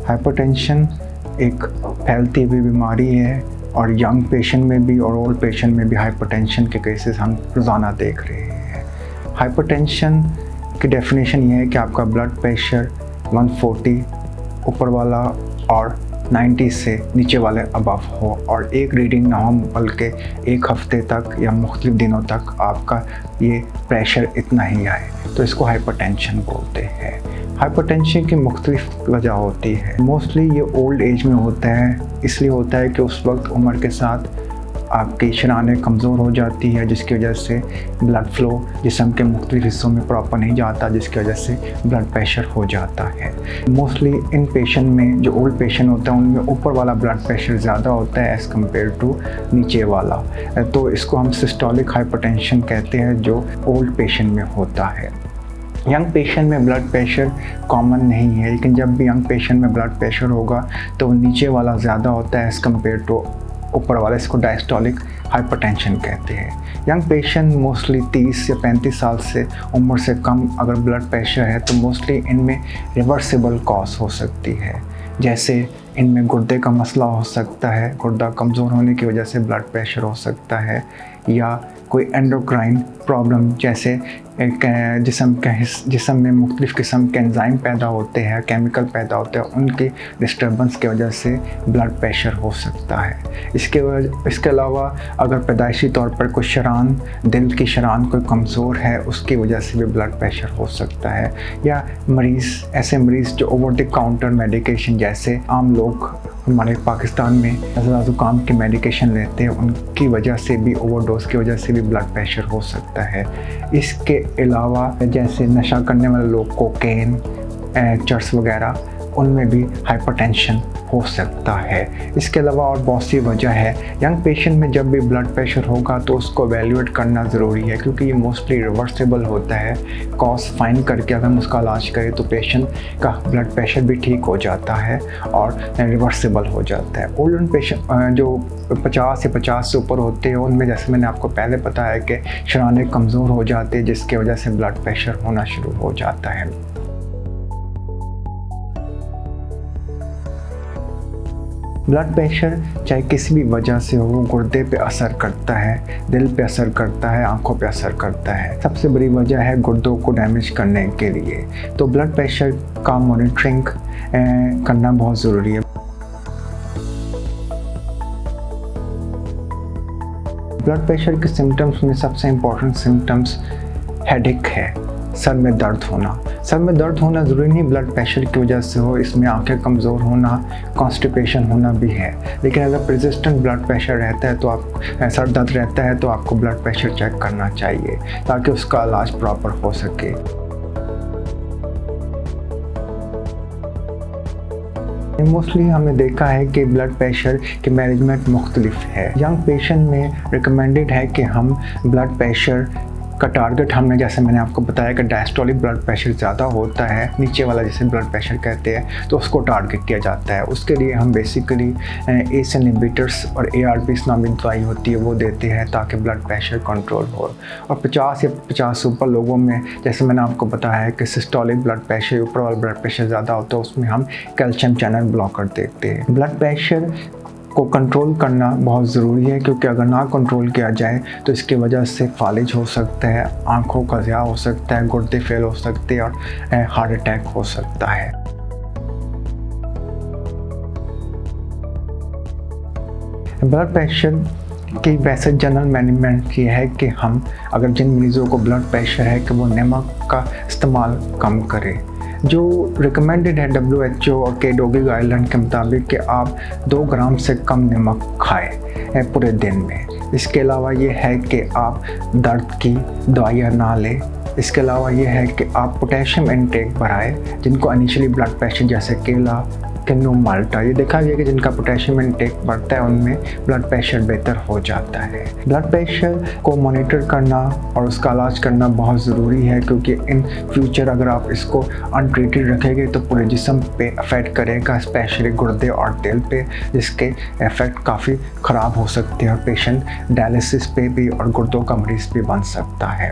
Hypertension एक फैलती हुई बीमारी है और यंग पेशेंट में भी और ओल्ड पेशेंट में भी हाइपरटेंशन के केसेस हम रोज़ाना देख रहे हैं। हाइपरटेंशन की डेफिनेशन ये है कि आपका ब्लड प्रेशर 140 ऊपर वाला और 90 से नीचे वाले अबव हो और एक रीडिंग ना हो बल्कि एक हफ्ते तक या मुख्तलिफ दिनों तक आपका ये प्रेशर इतना ही आए, तो इसको हाइपरटेंशन बोलते हैं। हाइपरटेंशन की मुख्तलिफ वजह होती है। मोस्टली ये ओल्ड एज में होता है, इसलिए होता है कि उस वक्त उम्र के साथ आपकी शरानें कमज़ोर हो जाती है, जिसकी वजह से ब्लड फ्लो जिस्म के मुख्तलिफ हिस्सों में प्रॉपर नहीं जाता, जिसकी वजह से ब्लड प्रेशर हो जाता है। मोस्टली इन पेशेंट में जो ओल्ड पेशेंट होता है उनमें ऊपर वाला ब्लड प्रेशर ज़्यादा होता है एज़ कम्पेयर टू नीचे वाला, तो इसको हम सिस्टोलिक हाइपरटेंशन कहते हैं जो ओल्ड पेशेंट में होता है। यंग पेशेंट में ब्लड प्रेशर कॉमन नहीं है, लेकिन जब भी यंग पेशेंट में ब्लड प्रेशर होगा तो नीचे वाला ज़्यादा होता है एज़ कम्पेयर टू ऊपर वाला, इसको डायस्टोलिक हाइपरटेंशन कहते हैं। यंग पेशेंट मोस्टली 30 या 35 साल से उम्र से कम अगर ब्लड प्रेशर है तो मोस्टली इनमें रिवर्सिबल कॉज हो सकती है, जैसे इनमें गुर्दे का मसला हो सकता है, गुर्दा कमज़ोर होने की वजह से ब्लड प्रेशर हो सकता है, या कोई एंडोक्राइन प्रॉब्लम जैसे जिस्म में मुख्तलिफ़ किस्म के एंजाइम पैदा होते हैं, केमिकल पैदा होते हैं, उनकी डिस्टर्बेंस की वजह से ब्लड प्रेशर हो सकता है। इसके अलावा अगर पैदाइशी तौर पर कोई शरान, दिल की शरान कोई कमज़ोर है, उसकी वजह से भी ब्लड प्रेशर हो सकता है, या ऐसे मरीज़ जो ओवर द काउंटर मेडिकेशन जैसे आम लोग हमारे पाकिस्तान में नज़ला ज़ुकाम की मेडिकेशन लेते हैं, उनकी वजह से भी, ओवरडोज की वजह से भी ब्लड प्रेशर हो सकता है। इसके अलावा जैसे नशा करने वाले लोग कोकेन, चर्स वगैरह, उनमें भी हाइपरटेंशन हो सकता है। इसके अलावा और बहुत सी वजह है। यंग पेशेंट में जब भी ब्लड प्रेशर होगा तो उसको एवेल्यूएट करना ज़रूरी है, क्योंकि ये मोस्टली रिवर्सिबल होता है। कॉज फाइंड करके अगर हम उसका इलाज करें तो पेशेंट का ब्लड प्रेशर भी ठीक हो जाता है और रिवर्सिबल हो जाता है। ओल्ड पेशेंट जो 50 या 50 से ऊपर होते हैं उनमें, जैसे मैंने आपको पहले बताया कि शरानें कमज़ोर हो जाती है, जिसकी वजह से ब्लड प्रेशर होना शुरू हो जाता है। ब्लड प्रेशर चाहे किसी भी वजह से हो, गुर्दे पे असर करता है, दिल पे असर करता है, आंखों पे असर करता है। सबसे बड़ी वजह है गुर्दों को डैमेज करने के लिए, तो ब्लड प्रेशर का मॉनिटरिंग करना बहुत ज़रूरी है। ब्लड प्रेशर के सिम्टम्स में सबसे इम्पोर्टेंट सिम्टम्स हेडेक है, सर में दर्द होना। सर में दर्द होना ज़रूरी नहीं ब्लड प्रेशर की वजह से हो, इसमें आंखें कमज़ोर होना, कॉन्स्टिपेशन होना भी है। लेकिन अगर परसिस्टेंट ब्लड प्रेशर रहता है तो सर दर्द रहता है तो आपको ब्लड प्रेशर चेक करना चाहिए ताकि उसका इलाज प्रॉपर हो सके। मोस्टली हमने देखा है कि ब्लड प्रेशर के मैनेजमेंट मुख्तलिफ है। यंग पेशेंट में रिकमेंडेड है कि हम ब्लड प्रेशर का टारगेट, हमने जैसे मैंने आपको बताया कि डायस्टोलिक ब्लड प्रेशर ज़्यादा होता है, नीचे वाला जिसे ब्लड प्रेशर कहते हैं, तो उसको टारगेट किया जाता है। उसके लिए हम बेसिकली एस इनहिबिटर्स और ARBs नामी दवाई होती है वो देते हैं ताकि ब्लड प्रेशर कंट्रोल हो। और 50 या 50 से ऊपर लोगों में, जैसे मैंने आपको बताया है कि सिस्टोलिक ब्लड प्रेशर, ऊपर वाला ब्लड प्रेशर ज़्यादा होता है, उसमें हम कैल्शियम चैनल ब्लॉकर देते हैं। ब्लड प्रेशर को कंट्रोल करना बहुत ज़रूरी है, क्योंकि अगर ना कंट्रोल किया जाए तो इसकी वजह से फालिज हो सकता है, आंखों का ज़िया हो सकता है, गुर्दे फेल हो सकते हैं और हार्ट अटैक हो सकता है। ब्लड प्रेशर की वैसे जनरल मैनेजमेंट ये है कि हम अगर जिन मरीज़ों को ब्लड प्रेशर है कि वो नमक का इस्तेमाल कम करें। जो रिकमेंडेड है WHO और KDOGI गाइडलाइन के मुताबिक कि आप 2 ग्राम से कम नमक खाएं पूरे दिन में। इसके अलावा ये है कि आप दर्द की दवाइयाँ ना लें। इसके अलावा ये है कि आप पोटेशियम इनटेक बढ़ाएं। जिनको इनिशियली ब्लड प्रेशर, जैसे केला, किन्नू, माल्टा, ये देखा गया कि जिनका पोटेशियम इनटेक बढ़ता है उनमें ब्लड प्रेशर बेहतर हो जाता है। ब्लड प्रेशर को मॉनिटर करना और उसका इलाज करना बहुत ज़रूरी है, क्योंकि इन फ्यूचर अगर आप इसको अनट्रीटेड रखेंगे तो पूरे जिस्म पे अफेक्ट करेगा, स्पेशली गुर्दे और दिल पे, जिसके इफ़ेक्ट काफ़ी ख़राब हो सकते हैं और पेशेंट डायलिसिस पे भी और गुर्दों का मरीज़ भी बन सकता है।